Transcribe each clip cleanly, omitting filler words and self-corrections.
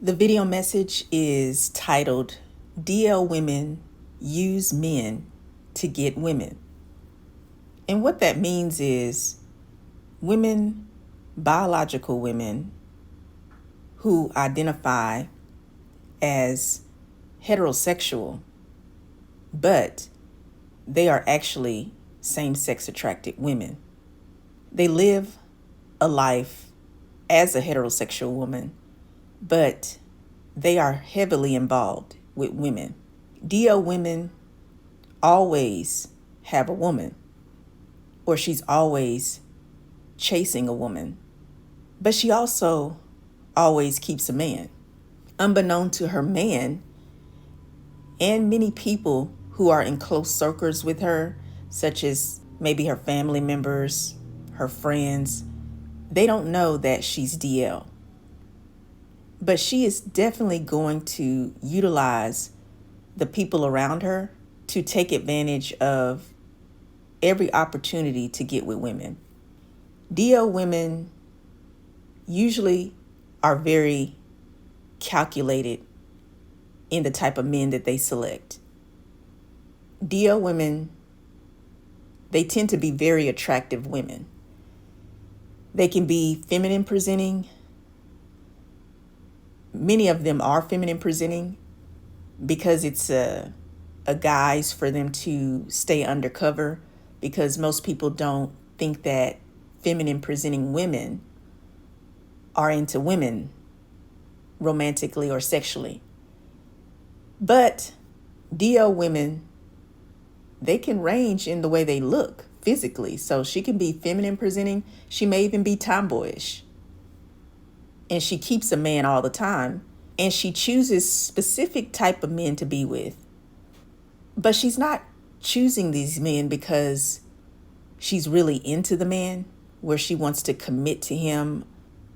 The video message is titled, DL Women Use Men to Get Women. And what that means is women, biological women who identify as heterosexual, but they are actually same-sex attracted women. They live a life as a heterosexual woman, but they are heavily involved with women. DL women always have a woman, or she's always chasing a woman, but she also always keeps a man. Unbeknown to her man and many people who are in close circles with her, such as maybe her family members, her friends, they don't know that she's DL. But she is definitely going to utilize the people around her to take advantage of every opportunity to get with women. DL women usually are very calculated in the type of men that they select. DL women, they tend to be very attractive women. They can be feminine presenting. Many of them are feminine presenting because it's a guise for them to stay undercover, because most people don't think that feminine presenting women are into women romantically or sexually. But DL women, they can range in the way they look physically. So she can be feminine presenting. She may even be tomboyish. And she keeps a man all the time. And she chooses specific type of men to be with. But she's not choosing these men because she's really into the man, where she wants to commit to him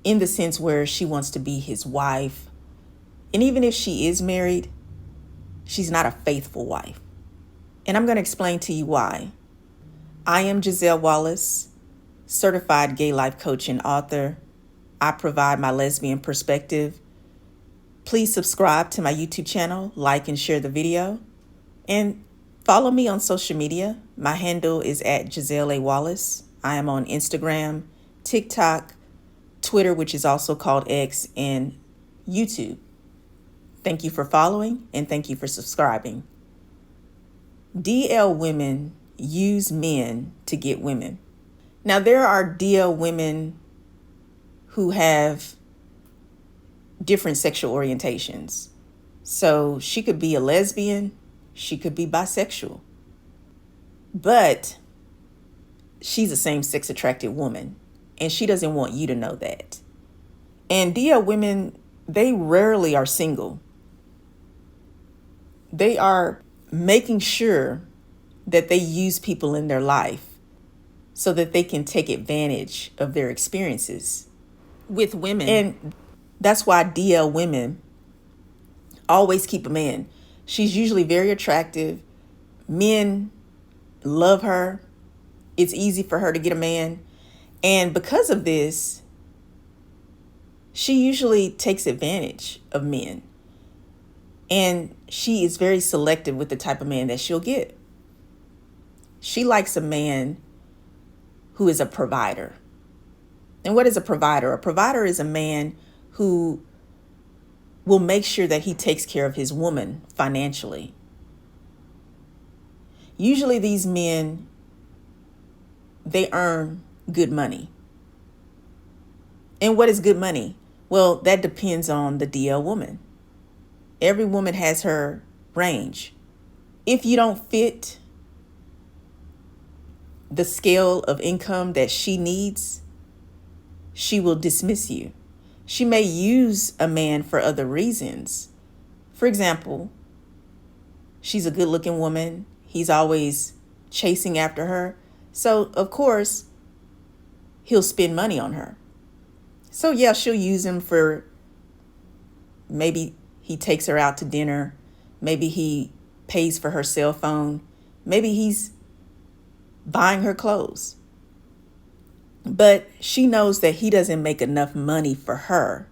in the sense where she wants to be his wife. And even if she is married, she's not a faithful wife. And I'm going to explain to you why. I am Giselle Wallace, certified gay life coach and author. I provide my lesbian perspective. Please subscribe to my YouTube channel, like and share the video, and follow me on social media. My handle is at Giselle A. Wallace. I am on Instagram, TikTok, Twitter, which is also called X, and YouTube. Thank you for following, and thank you for subscribing. DL women use men to get women. Now, there are DL women who have different sexual orientations. So she could be a lesbian, she could be bisexual, but she's a same-sex attracted woman, and she doesn't want you to know that. And DL women, they rarely are single. They are making sure that they use people in their life so that they can take advantage of their experiences with women. And that's why DL women always keep a man. She's usually very attractive. Men love her. It's easy for her to get a man. And because of this, she usually takes advantage of men. And she is very selective with the type of man that she'll get. She likes a man who is a provider. And what is a provider? A provider is a man who will make sure that he takes care of his woman financially. Usually these men, they earn good money. And what is good money? Well, that depends on the DL woman. Every woman has her range. If you don't fit the scale of income that she needs, she will dismiss you. She may use a man for other reasons. For example, she's a good-looking woman. He's always chasing after her. So, of course, he'll spend money on her. So, yeah, she'll use him for, maybe he takes her out to dinner. Maybe he pays for her cell phone. Maybe he's buying her clothes. But she knows that he doesn't make enough money for her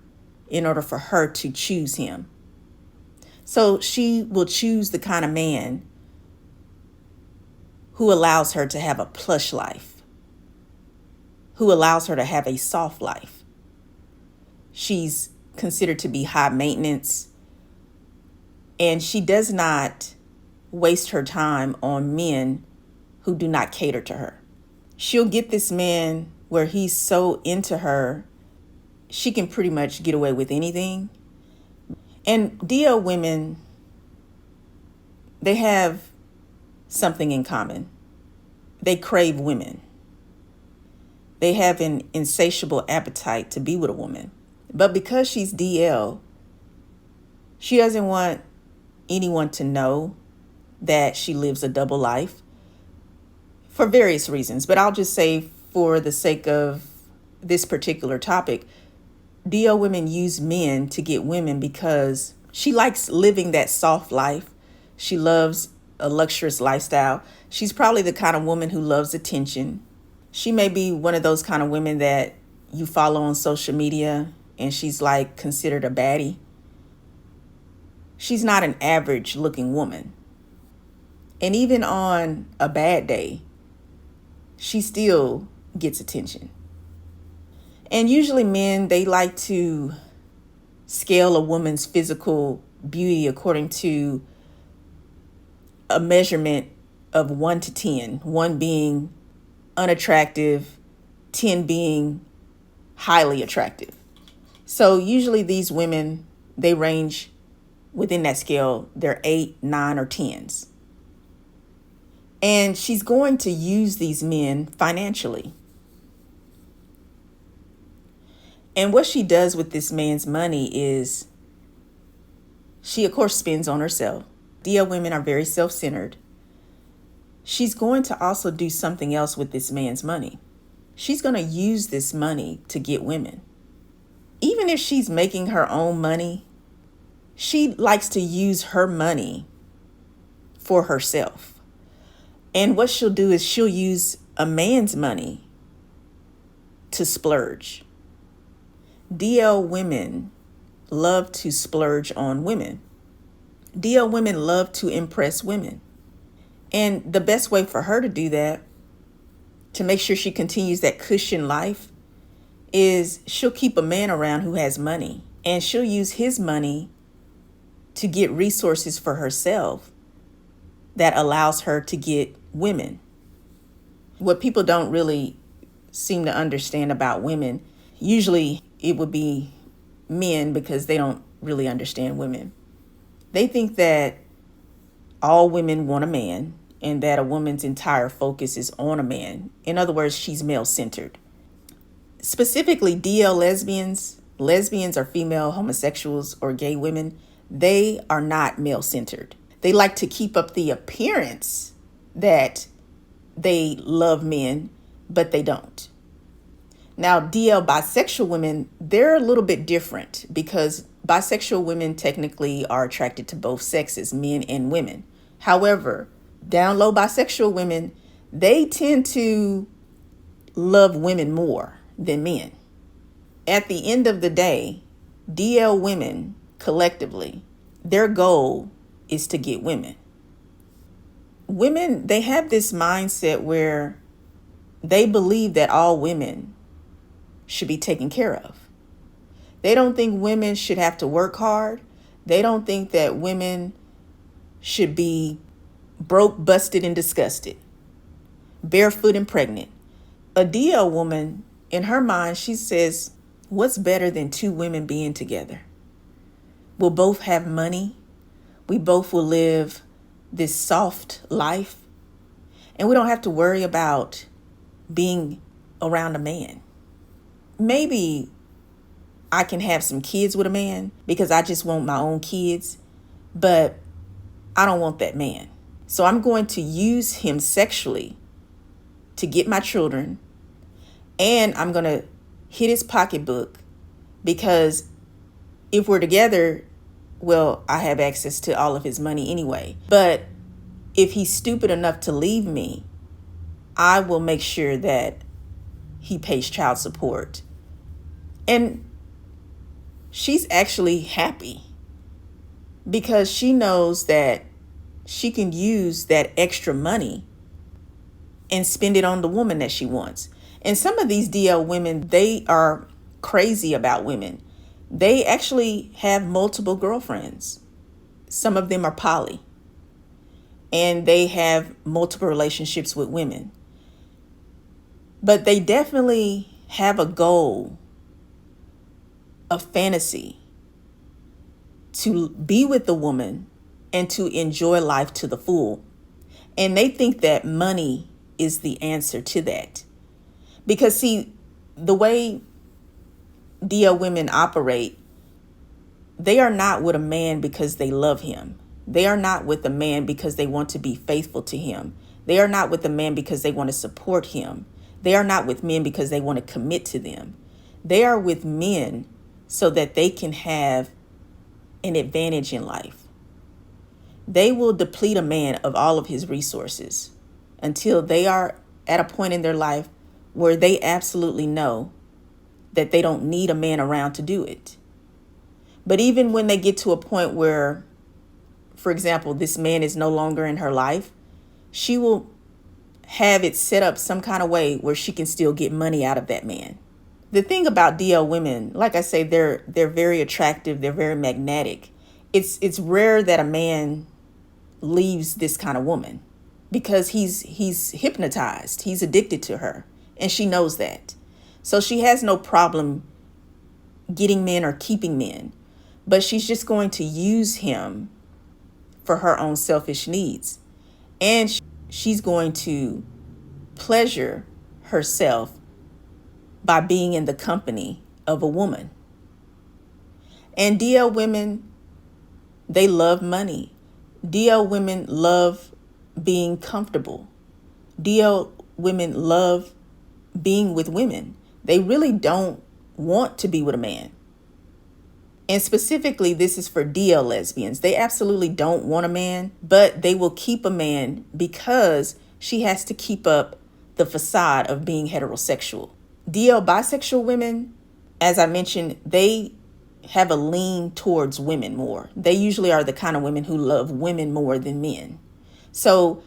in order for her to choose him. So she will choose the kind of man who allows her to have a plush life, who allows her to have a soft life. She's considered to be high maintenance, and she does not waste her time on men who do not cater to her. She'll get this man where he's so into her, she can pretty much get away with anything. And DL women, they have something in common. They crave women. They have an insatiable appetite to be with a woman. But because she's DL, she doesn't want anyone to know that she lives a double life for various reasons. But I'll just say, for the sake of this particular topic, DL women use men to get women because she likes living that soft life. She loves a luxurious lifestyle. She's probably the kind of woman who loves attention. She may be one of those kind of women that you follow on social media and she's like considered a baddie. She's not an average looking woman. And even on a bad day, she still gets attention. And usually men, they like to scale a woman's physical beauty according to a measurement of 1 to 10, 1 being unattractive, 10 being highly attractive. So usually these women, they range within that scale. They're 8, 9, or 10s. And she's going to use these men financially. And what she does with this man's money is she, of course, spends on herself. DL women are very self-centered. She's going to also do something else with this man's money. She's going to use this money to get women. Even if she's making her own money, she likes to use her money for herself. And what she'll do is she'll use a man's money to splurge. DL women love to splurge on women. DL women love to impress women. And the best way for her to do that, to make sure she continues that cushion life, is she'll keep a man around who has money. And she'll use his money to get resources for herself that allows her to get women. What people don't really seem to understand about women, usually it would be men, because they don't really understand women. They think that all women want a man and that a woman's entire focus is on a man. In other words, she's male-centered. Specifically, DL lesbians, lesbians are female homosexuals or gay women. They are not male-centered. They like to keep up the appearance that they love men, but they don't. Now, DL bisexual women, they're a little bit different because bisexual women technically are attracted to both sexes, men and women. However, down low bisexual women, they tend to love women more than men. At the end of the day, DL women collectively, their goal is to get women. Women, they have this mindset where they believe that all women should be taken care of. They don't think women should have to work hard. They don't think that women should be broke, busted, and disgusted, barefoot and pregnant. A DL woman, in her mind, she says, what's better than 2 women being together? We'll both have money. We both will live this soft life. And we don't have to worry about being around a man. Maybe I can have some kids with a man because I just want my own kids, but I don't want that man. So I'm going to use him sexually to get my children, and I'm going to hit his pocketbook because if we're together, well, I have access to all of his money anyway. But if he's stupid enough to leave me, I will make sure that he pays child support. And she's actually happy because she knows that she can use that extra money and spend it on the woman that she wants. And some of these DL women, they are crazy about women. They actually have multiple girlfriends. Some of them are poly, and they have multiple relationships with women. But they definitely have a goal, a fantasy to be with the woman and to enjoy life to the full. And they think that money is the answer to that. Because see, the way DL women operate, they are not with a man because they love him. They are not with a man because they want to be faithful to him. They are not with a man because they want to support him. They are not with men because they want to commit to them. They are with men so that they can have an advantage in life. They will deplete a man of all of his resources until they are at a point in their life where they absolutely know that they don't need a man around to do it. But even when they get to a point where, for example, this man is no longer in her life, she will have it set up some kind of way where she can still get money out of that man. The thing about DL women, like I say, they're very attractive. They're very magnetic. It's rare that a man leaves this kind of woman because he's hypnotized. He's addicted to her, and she knows that. So she has no problem getting men or keeping men, but she's just going to use him for her own selfish needs. And she's going to pleasure herself by being in the company of a woman. And DL women, they love money. DL women love being comfortable. DL women love being with women. They really don't want to be with a man. And specifically, this is for DL lesbians. They absolutely don't want a man, but they will keep a man because she has to keep up the facade of being heterosexual. DL bisexual women, as I mentioned, they have a lean towards women more. They usually are the kind of women who love women more than men. So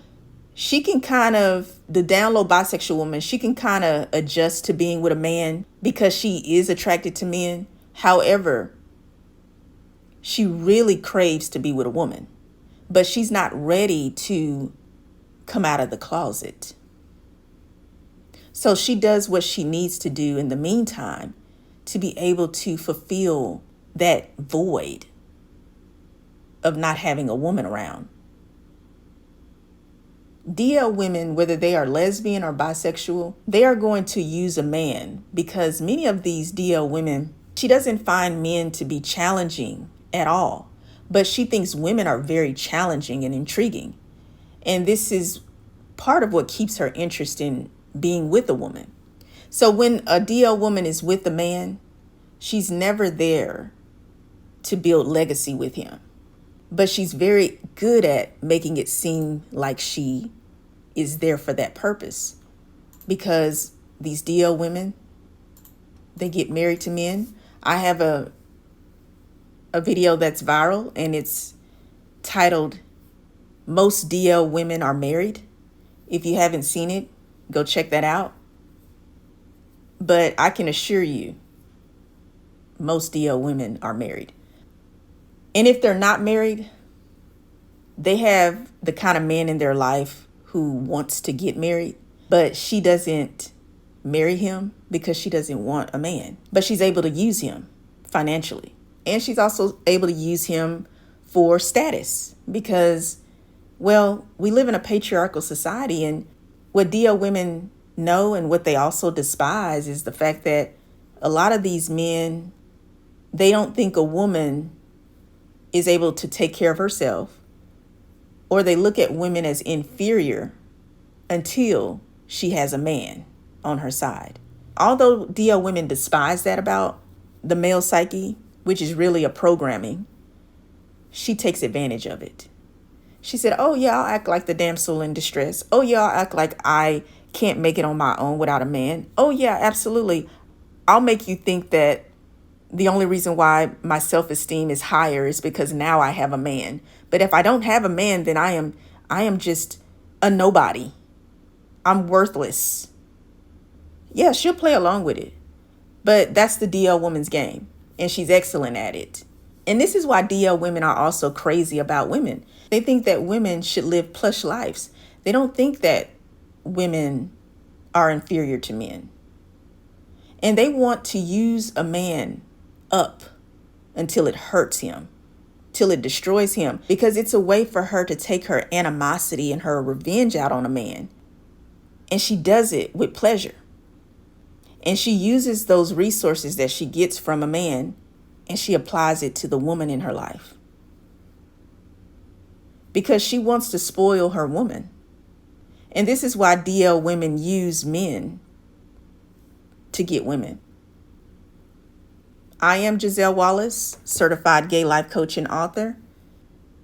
she can the down low bisexual woman, she can kind of adjust to being with a man because she is attracted to men. However, she really craves to be with a woman, but she's not ready to come out of the closet. So she does what she needs to do in the meantime to be able to fulfill that void of not having a woman around. DL women, whether they are lesbian or bisexual, they are going to use a man because many of these DL women, she doesn't find men to be challenging at all, but she thinks women are very challenging and intriguing. And this is part of what keeps her interest in being with a woman. So when a DL woman is with a man, she's never there to build legacy with him, but she's very good at making it seem like she is there for that purpose, because these DL women, they get married to men. I have a video that's viral, and it's titled "Most DL Women Are Married." If you haven't seen it, go check that out. But I can assure you, most DL women are married. And if they're not married, they have the kind of man in their life who wants to get married, but she doesn't marry him because she doesn't want a man. But she's able to use him financially. And she's also able to use him for status because, well, we live in a patriarchal society, and what DL women know and what they also despise is the fact that a lot of these men, they don't think a woman is able to take care of herself, or they look at women as inferior until she has a man on her side. Although DL women despise that about the male psyche, which is really a programming, she takes advantage of it. She said, oh yeah, I'll act like the damsel in distress. Oh yeah, I'll act like I can't make it on my own without a man. Oh yeah, absolutely. I'll make you think that The only reason why my self-esteem is higher is because now I have a man. But if I don't have a man, then I am just a nobody. I'm worthless. Yeah, she'll play along with it. But that's the DL woman's game, and she's excellent at it. And this is why DL women are also crazy about women. They think that women should live plush lives. They don't think that women are inferior to men. And they want to use a man up until it hurts him, till it destroys him, because it's a way for her to take her animosity and her revenge out on a man. And she does it with pleasure. And she uses those resources that she gets from a man and she applies it to the woman in her life. Because she wants to spoil her woman. And this is why DL women use men to get women. I am Giselle Wallace, certified gay life coach and author.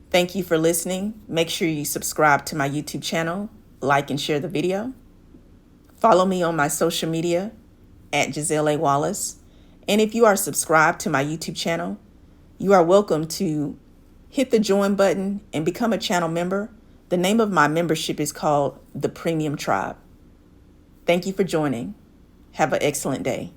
Thank you for listening. Make sure you subscribe to my YouTube channel, like and share the video. Follow me on my social media at Giselle A. Wallace. And if you are subscribed to my YouTube channel, you are welcome to hit the join button and become a channel member. The name of my membership is called the Premium Tribe. Thank you for joining. Have an excellent day.